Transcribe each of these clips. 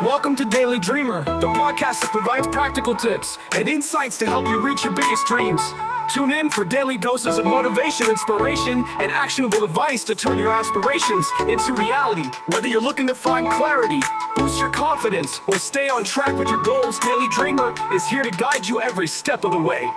Welcome to DailyDreamer, the podcast that provides practical tips and insights to help you reach your biggest dreams. Tune in for daily doses of motivation, inspiration, and actionable advice to turn your aspirations into reality. Whether you're looking to find clarity, boost your confidence, or stay on track with your goals, DailyDreamer is here to guide you every step of the way.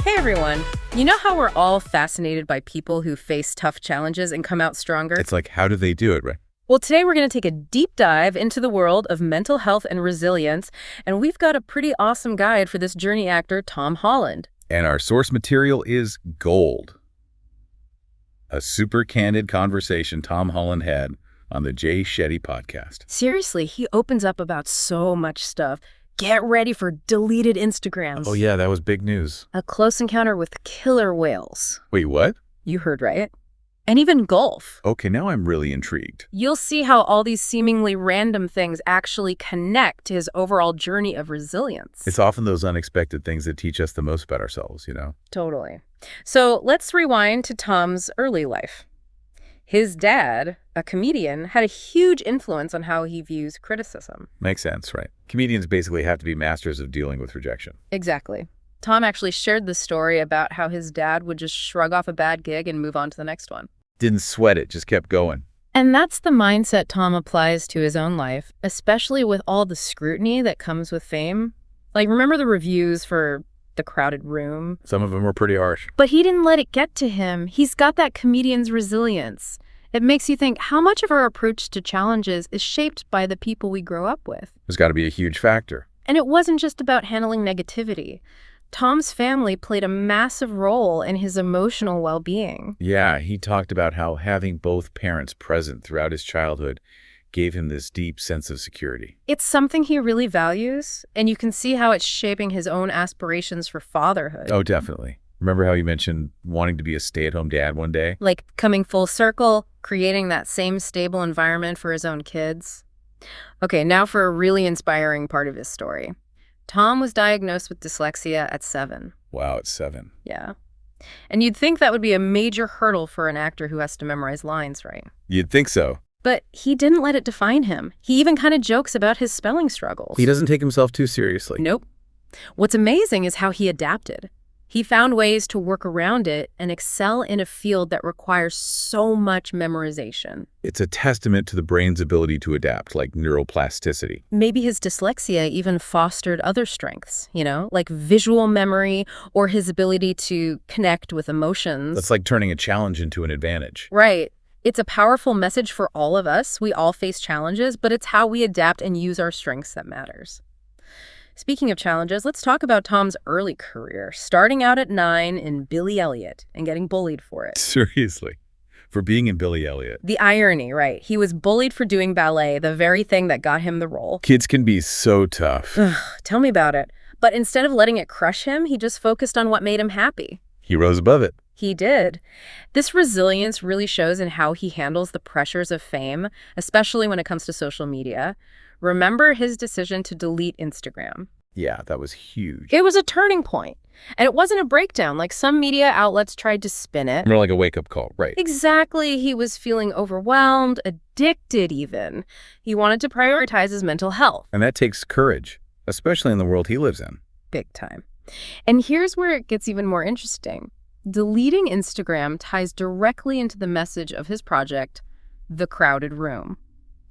Hey everyone, you know how we're all fascinated by people who face tough challenges and come out stronger? It's like, how do they do it, right? Well, today we're going to take a deep dive into the world of mental health and resilience, and we've got a pretty awesome guide for this journey actor, Tom Holland. And our source material is gold. A super candid conversation Tom Holland had on the Jay Shetty Podcast. Seriously, he opens up about so much stuff. Get ready for deleted Instagrams. Oh yeah, that was big news. A close encounter with killer whales. Wait, what? You heard right. And even golf. Okay, now I'm really intrigued. You'll see how all these seemingly random things actually connect to his overall journey of resilience. It's often those unexpected things that teach us the most about ourselves, you know? Totally. So let's rewind to Tom's early life. His dad, a comedian, had a huge influence on how he views criticism. Makes sense, right? Comedians basically have to be masters of dealing with rejection. Exactly. Tom actually shared the story about how his dad would just shrug off a bad gig and move on to the next one. Didn't sweat it, just kept going. And that's the mindset Tom applies to his own life, especially with all the scrutiny that comes with fame. Like, remember the reviews for The Crowded Room? Some of them were pretty harsh. But he didn't let it get to him. He's got that comedian's resilience. It makes you think how much of our approach to challenges is shaped by the people we grow up with. There's got to be a huge factor. And it wasn't just about handling negativity. Tom's family played a massive role in his emotional well-being. Yeah, he talked about how having both parents present throughout his childhood gave him this deep sense of security. It's something he really values, and you can see how it's shaping his own aspirations for fatherhood. Oh, definitely. Remember how you mentioned wanting to be a stay-at-home dad one day? Like coming full circle, creating that same stable environment for his own kids. Okay, now for a really inspiring part of his story. Tom was diagnosed with dyslexia at 7. Wow, at 7. Yeah. And you'd think that would be a major hurdle for an actor who has to memorize lines, right? You'd think so. But he didn't let it define him. He even kind of jokes about his spelling struggles. He doesn't take himself too seriously. Nope. What's amazing is how he adapted. He found ways to work around it and excel in a field that requires so much memorization. It's a testament to the brain's ability to adapt, like neuroplasticity. Maybe his dyslexia even fostered other strengths, like visual memory or his ability to connect with emotions. That's like turning a challenge into an advantage. Right. It's a powerful message for all of us. We all face challenges, but it's how we adapt and use our strengths that matters. Speaking of challenges, let's talk about Tom's early career, starting out at 9 in Billy Elliot and getting bullied for it. Seriously? For being in Billy Elliot? The irony, right? He was bullied for doing ballet, the very thing that got him the role. Kids can be so tough. Tell me about it. But instead of letting it crush him, he just focused on what made him happy. He rose above it. He did. This resilience really shows in how he handles the pressures of fame, especially when it comes to social media. Remember his decision to delete Instagram? Yeah, that was huge. It was a turning point. And it wasn't a breakdown like some media outlets tried to spin it. More like a wake-up call, right? Exactly. He was feeling overwhelmed, addicted even. He wanted to prioritize his mental health. And that takes courage, especially in the world he lives in. Big time. And here's where it gets even more interesting. Deleting Instagram ties directly into the message of his project, The Crowded Room.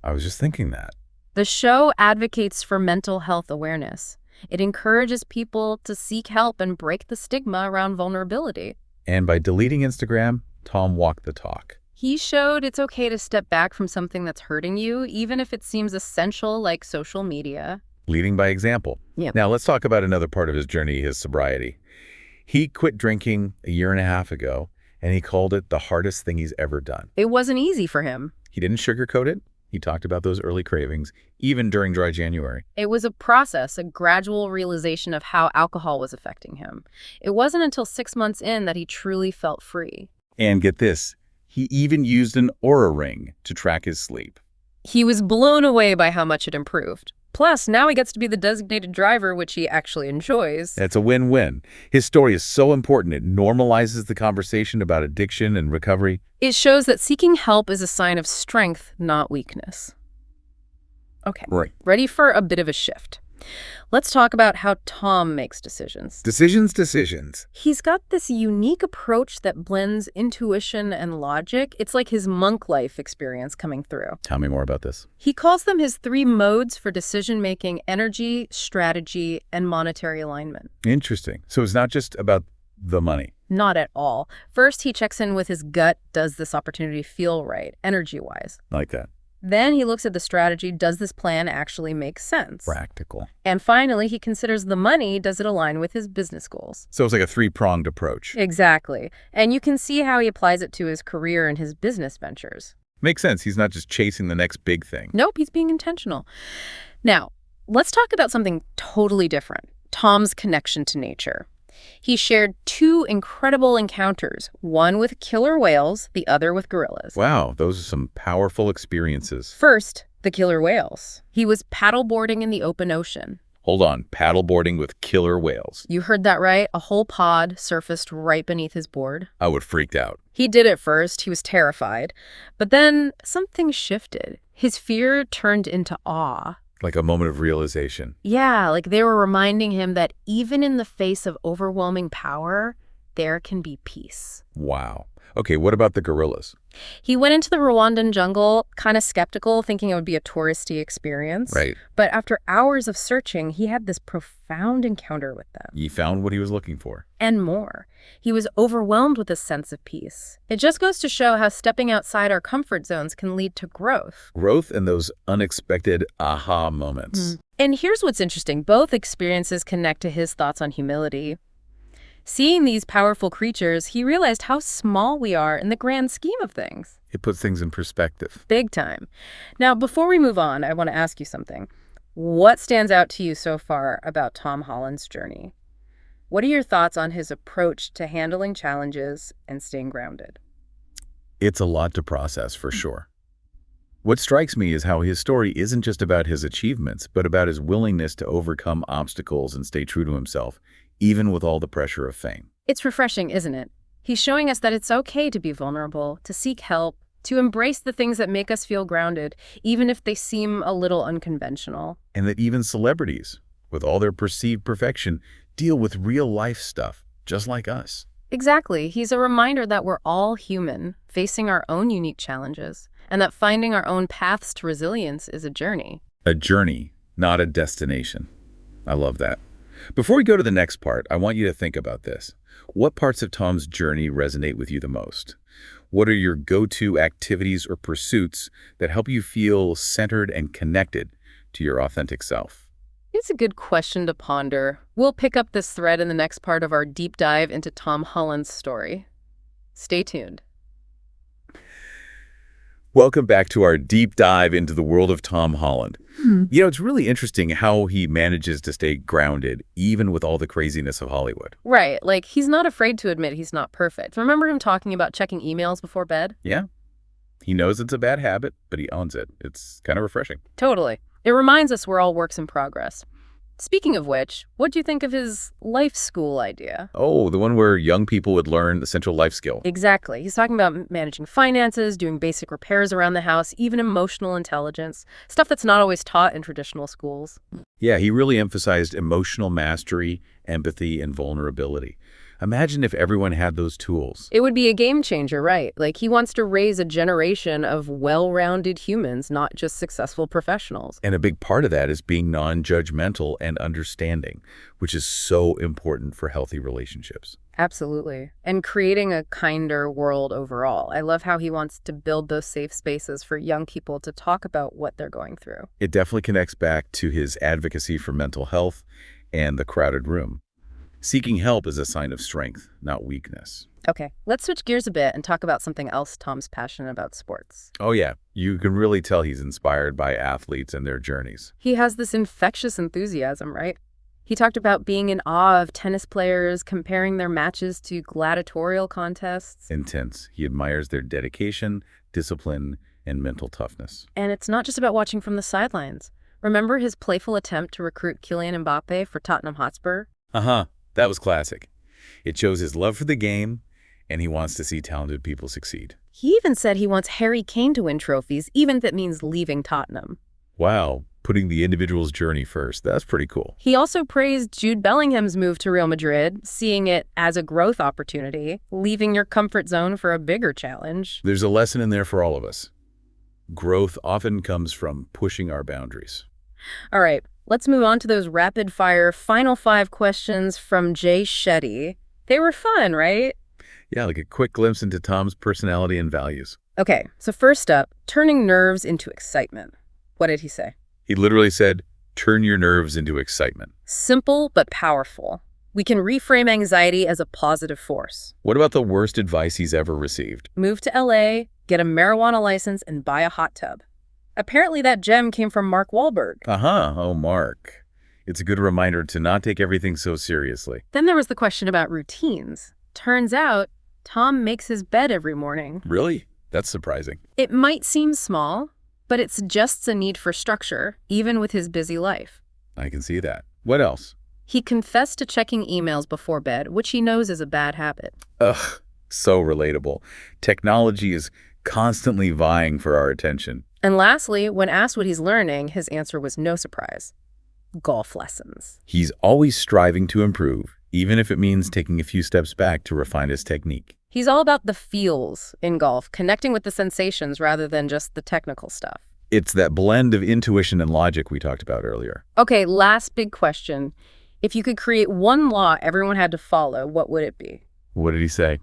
I was just thinking that. The show advocates for mental health awareness. It encourages people to seek help and break the stigma around vulnerability. And by deleting Instagram, Tom walked the talk. He showed it's okay to step back from something that's hurting you, even if it seems essential like social media. Leading by example. Yeah. Now let's talk about another part of his journey, his sobriety. He quit drinking a year and a half ago, and he called it the hardest thing he's ever done. It wasn't easy for him. He didn't sugarcoat it. He talked about those early cravings, even during dry January. It was a process, a gradual realization of how alcohol was affecting him. It wasn't until 6 months in that he truly felt free. And get this, he even used an Oura ring to track his sleep. He was blown away by how much it improved. Plus, now he gets to be the designated driver, which he actually enjoys. It's a win-win. His story is so important. It normalizes the conversation about addiction and recovery. It shows that seeking help is a sign of strength, not weakness. Okay, Right. ready for a bit of a shift. Let's talk about how Tom makes decisions. Decisions. He's got this unique approach that blends intuition and logic. It's like his monk life experience coming through. Tell me more about this. He calls them his 3 modes for decision-making: energy, strategy, and monetary alignment. Interesting. So it's not just about the money. Not at all. First, he checks in with his gut. Does this opportunity feel right, energy-wise? Like that. Then he looks at the strategy. Does this plan actually make sense? Practical. And finally, he considers the money. Does it align with his business goals? So it's like a 3-pronged approach. Exactly. And you can see how he applies it to his career and his business ventures. Makes sense. He's not just chasing the next big thing. Nope, he's being intentional. Now, let's talk about something totally different. Tom's connection to nature. He shared 2 incredible encounters, one with killer whales, the other with gorillas. Wow, those are some powerful experiences. First, the killer whales. He was paddleboarding in the open ocean. Hold on, paddleboarding with killer whales. You heard that right. A whole pod surfaced right beneath his board. I would have freaked out. He did at first. He was terrified. But then something shifted. His fear turned into awe. Like a moment of realization. Yeah, like they were reminding him that even in the face of overwhelming power, there can be peace. Wow. Okay, what about the gorillas? He went into the Rwandan jungle, kind of skeptical, thinking it would be a touristy experience. Right. But after hours of searching, he had this profound encounter with them. He found what he was looking for. And more. He was overwhelmed with a sense of peace. It just goes to show how stepping outside our comfort zones can lead to growth. Growth and those unexpected aha moments. And here's what's interesting. Both experiences connect to his thoughts on humility. Seeing these powerful creatures, he realized how small we are in the grand scheme of things. It puts things in perspective. Big time. Now, before we move on, I want to ask you something. What stands out to you so far about Tom Holland's journey? What are your thoughts on his approach to handling challenges and staying grounded? It's a lot to process, for sure. What strikes me is how his story isn't just about his achievements, but about his willingness to overcome obstacles and stay true to himself, even with all the pressure of fame. It's refreshing, isn't it? He's showing us that it's okay to be vulnerable, to seek help, to embrace the things that make us feel grounded, even if they seem a little unconventional. And that even celebrities, with all their perceived perfection, deal with real-life stuff, just like us. Exactly. He's a reminder that we're all human, facing our own unique challenges, and that finding our own paths to resilience is a journey. A journey, not a destination. I love that. Before we go to the next part, I want you to think about this. What parts of Tom's journey resonate with you the most? What are your go-to activities or pursuits that help you feel centered and connected to your authentic self? It's a good question to ponder. We'll pick up this thread in the next part of our deep dive into Tom Holland's story. Stay tuned. Welcome back to our deep dive into the world of Tom Holland. You know, it's really interesting how he manages to stay grounded, even with all the craziness of Hollywood. Right. Like, he's not afraid to admit he's not perfect. Remember him talking about checking emails before bed? Yeah. He knows it's a bad habit, but he owns it. It's kind of refreshing. Totally. It reminds us we're all works in progress. Speaking of which, what do you think of his life school idea? Oh, the one where young people would learn essential life skill. Exactly. He's talking about managing finances, doing basic repairs around the house, even emotional intelligence, stuff that's not always taught in traditional schools. Yeah, he really emphasized emotional mastery, empathy, and vulnerability. Imagine if everyone had those tools. It would be a game changer, right? Like, he wants to raise a generation of well-rounded humans, not just successful professionals. And a big part of that is being non-judgmental and understanding, which is so important for healthy relationships. Absolutely. And creating a kinder world overall. I love how he wants to build those safe spaces for young people to talk about what they're going through. It definitely connects back to his advocacy for mental health and the crowded room. Seeking help is a sign of strength, not weakness. Okay, let's switch gears a bit and talk about something else Tom's passionate about: sports. Oh yeah, you can really tell he's inspired by athletes and their journeys. He has this infectious enthusiasm, right? He talked about being in awe of tennis players, comparing their matches to gladiatorial contests. Intense. He admires their dedication, discipline, and mental toughness. And it's not just about watching from the sidelines. Remember his playful attempt to recruit Kylian Mbappe for Tottenham Hotspur? Uh-huh. That was classic. It shows his love for the game, and he wants to see talented people succeed. He even said he wants Harry Kane to win trophies, even if it means leaving Tottenham. Wow, putting the individual's journey first. That's pretty cool. He also praised Jude Bellingham's move to Real Madrid, seeing it as a growth opportunity, leaving your comfort zone for a bigger challenge. There's a lesson in there for all of us. Growth often comes from pushing our boundaries. All right, let's move on to those rapid-fire final 5 questions from Jay Shetty. They were fun, right? Yeah, like a quick glimpse into Tom's personality and values. Okay, so first up, turning nerves into excitement. What did he say? He literally said, turn your nerves into excitement. Simple but powerful. We can reframe anxiety as a positive force. What about the worst advice he's ever received? Move to LA, get a marijuana license, and buy a hot tub. Apparently that gem came from Mark Wahlberg. Uh-huh. Oh, Mark. It's a good reminder to not take everything so seriously. Then there was the question about routines. Turns out, Tom makes his bed every morning. Really? That's surprising. It might seem small, but it suggests a need for structure, even with his busy life. I can see that. What else? He confessed to checking emails before bed, which he knows is a bad habit. Ugh, so relatable. Technology is constantly vying for our attention. And lastly, when asked what he's learning, his answer was no surprise. Golf lessons. He's always striving to improve, even if it means taking a few steps back to refine his technique. He's all about the feels in golf, connecting with the sensations rather than just the technical stuff. It's that blend of intuition and logic we talked about earlier. Okay, last big question. If you could create one law everyone had to follow, what would it be? What did he say?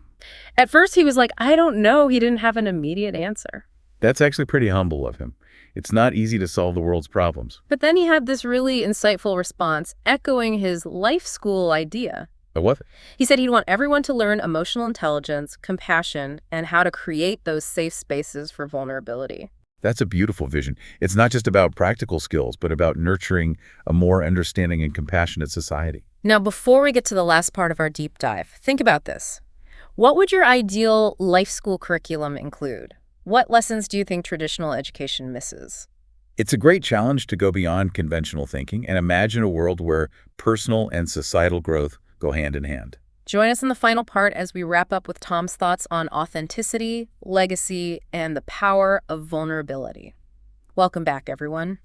At first, he was like, I don't know. He didn't have an immediate answer. That's actually pretty humble of him. It's not easy to solve the world's problems. But then he had this really insightful response, echoing his life school idea. But what? He said he'd want everyone to learn emotional intelligence, compassion, and how to create those safe spaces for vulnerability. That's a beautiful vision. It's not just about practical skills, but about nurturing a more understanding and compassionate society. Now, before we get to the last part of our deep dive, think about this. What would your ideal life school curriculum include? What lessons do you think traditional education misses? It's a great challenge to go beyond conventional thinking and imagine a world where personal and societal growth go hand in hand. Join us in the final part as we wrap up with Tom's thoughts on authenticity, legacy, and the power of vulnerability. Welcome back, everyone.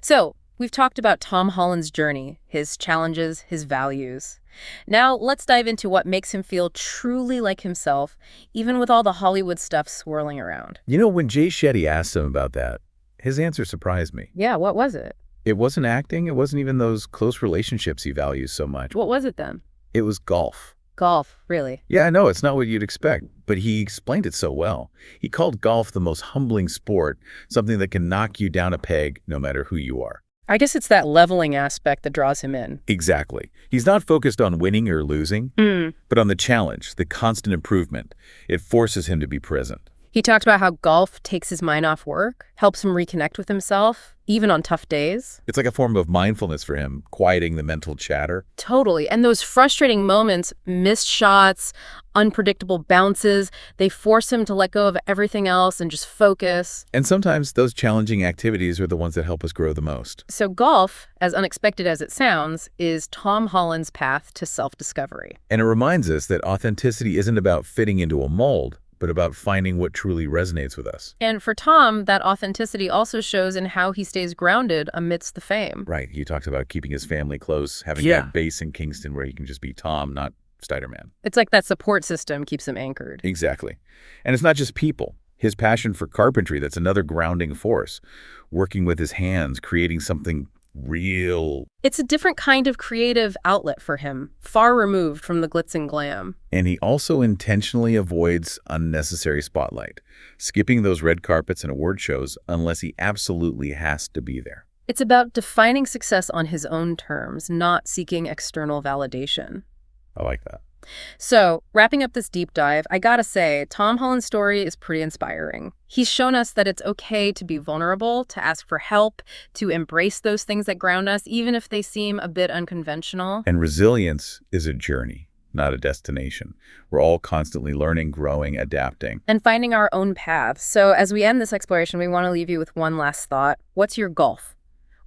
So, we've talked about Tom Holland's journey, his challenges, his values. Now, let's dive into what makes him feel truly like himself, even with all the Hollywood stuff swirling around. You know, when Jay Shetty asked him about that, his answer surprised me. Yeah, what was it? It wasn't acting. It wasn't even those close relationships he values so much. What was it then? It was golf. Golf, really? Yeah, I know, it's not what you'd expect, but he explained it so well. He called golf the most humbling sport, something that can knock you down a peg no matter who you are. I guess it's that leveling aspect that draws him in. Exactly. He's not focused on winning or losing, but on the challenge, the constant improvement. It forces him to be present. He talked about how golf takes his mind off work, helps him reconnect with himself, even on tough days. It's like a form of mindfulness for him, quieting the mental chatter. Totally. And those frustrating moments, missed shots, unpredictable bounces, they force him to let go of everything else and just focus. And sometimes those challenging activities are the ones that help us grow the most. So golf, as unexpected as it sounds, is Tom Holland's path to self-discovery. And it reminds us that authenticity isn't about fitting into a mold, but about finding what truly resonates with us. And for Tom, that authenticity also shows in how he stays grounded amidst the fame. Right. He talks about keeping his family close, having Yeah. that base in Kingston where he can just be Tom, not Spider-Man. It's like that support system keeps him anchored. Exactly. And it's not just people. His passion for carpentry, that's another grounding force. Working with his hands, creating something real. It's a different kind of creative outlet for him, far removed from the glitz and glam. And he also intentionally avoids unnecessary spotlight, skipping those red carpets and award shows unless he absolutely has to be there. It's about defining success on his own terms, not seeking external validation. I like that. So, wrapping up this deep dive, I gotta say, Tom Holland's story is pretty inspiring. He's shown us that it's okay to be vulnerable, to ask for help, to embrace those things that ground us, even if they seem a bit unconventional. And resilience is a journey, not a destination. We're all constantly learning, growing, adapting. And finding our own path. So as we end this exploration, we want to leave you with one last thought. What's your golf?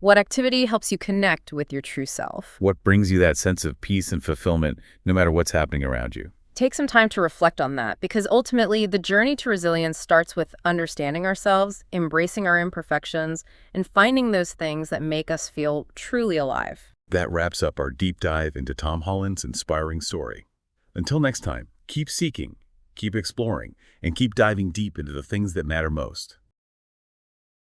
What activity helps you connect with your true self? What brings you that sense of peace and fulfillment no matter what's happening around you? Take some time to reflect on that, because ultimately the journey to resilience starts with understanding ourselves, embracing our imperfections, and finding those things that make us feel truly alive. That wraps up our deep dive into Tom Holland's inspiring story. Until next time, keep seeking, keep exploring, and keep diving deep into the things that matter most.